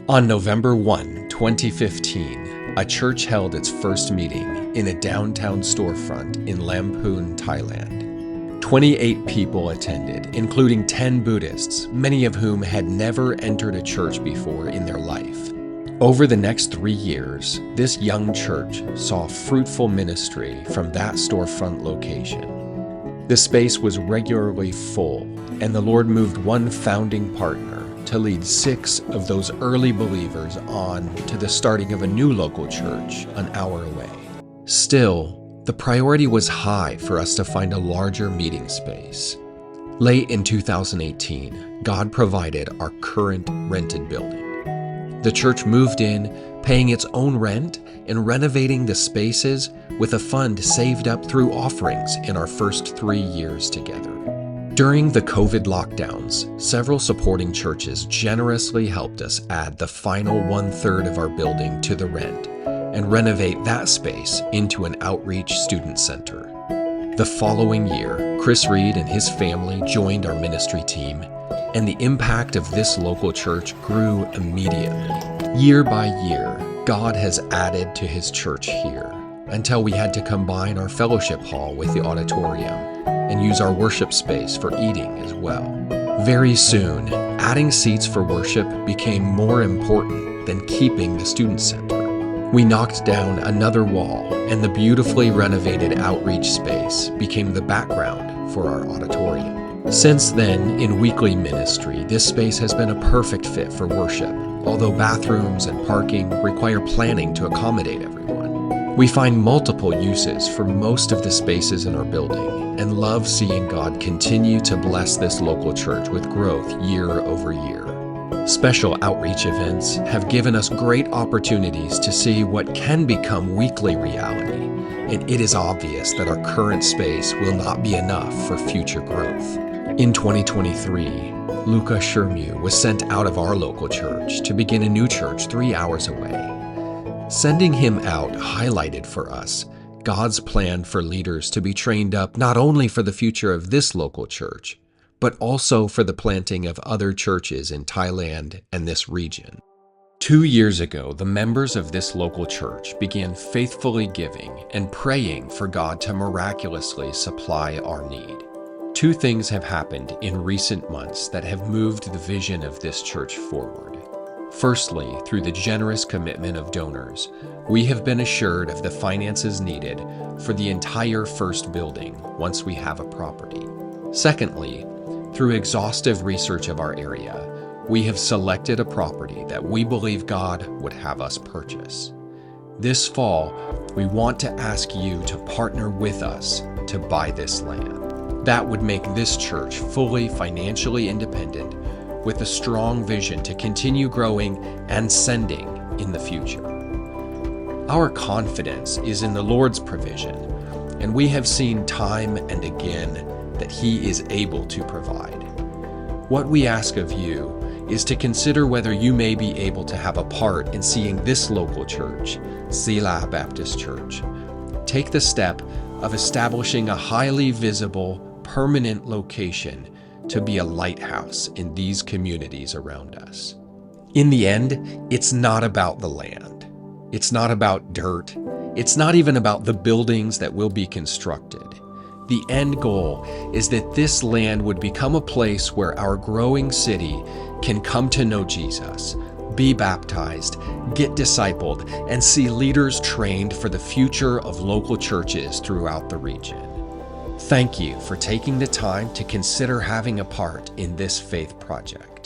On November 2015, a church held its first meeting in a downtown storefront in Lamphun, Thailand. 28 people attended, including 10 Buddhists, many of whom had never entered a church before in their life. Over the next 3 years, this young church saw fruitful ministry from that storefront location. The space was regularly full, and the Lord moved one founding partner to lead 6 of those early believers on to the starting of a new local church an hour away. Still, the priority was high for us to find a larger meeting space. Late in 2018, God provided our current rented building. The church moved in, paying its own rent and renovating the spaces with a fund saved up through offerings in our first 3 years together. During the COVID lockdowns, several supporting churches generously helped us add the final 1/3 of our building to the rent and renovate that space into an outreach student center. The following year, Chris Reed and his family joined our ministry team, and the impact of this local church grew immediately. Year by year, God has added to his church here until we had to combine our fellowship hall with the auditorium and use our worship space for eating as well. Very soon, adding seats for worship became more important than keeping the student center. We knocked down another wall, and the beautifully renovated outreach space became the background for our auditorium. Since then, in weekly ministry, this space has been a perfect fit for worship, although bathrooms and parking require planning to accommodate everyone. We find multiple uses for most of the spaces in our building and love seeing God continue to bless this local church with growth year over year. Special outreach events have given us great opportunities to see what can become weekly reality, and it is obvious that our current space will not be enough for future growth. In 2023, Luca Shermu was sent out of our local church to begin a new church 3 hours away. Sending him out highlighted for us God's plan for leaders to be trained up not only for the future of this local church, but also for the planting of other churches in Thailand and this region. 2 years ago, the members of this local church began faithfully giving and praying for God to miraculously supply our need. 2 things have happened in recent months that have moved the vision of this church forward. Firstly, through the generous commitment of donors, we have been assured of the finances needed for the entire first building once we have a property. Secondly, through exhaustive research of our area, we have selected a property that we believe God would have us purchase. This fall, we want to ask you to partner with us to buy this land. That would make this church fully financially independent with a strong vision to continue growing and sending in the future. Our confidence is in the Lord's provision, and we have seen time and again that He is able to provide. What we ask of you is to consider whether you may be able to have a part in seeing this local church, Sila Baptist Church, take the step of establishing a highly visible, permanent location to be a lighthouse in these communities around us. In the end, it's not about the land. It's not about dirt. It's not even about the buildings that will be constructed. The end goal is that this land would become a place where our growing city can come to know Jesus, be baptized, get discipled, and see leaders trained for the future of local churches throughout the region. Thank you for taking the time to consider having a part in this faith project.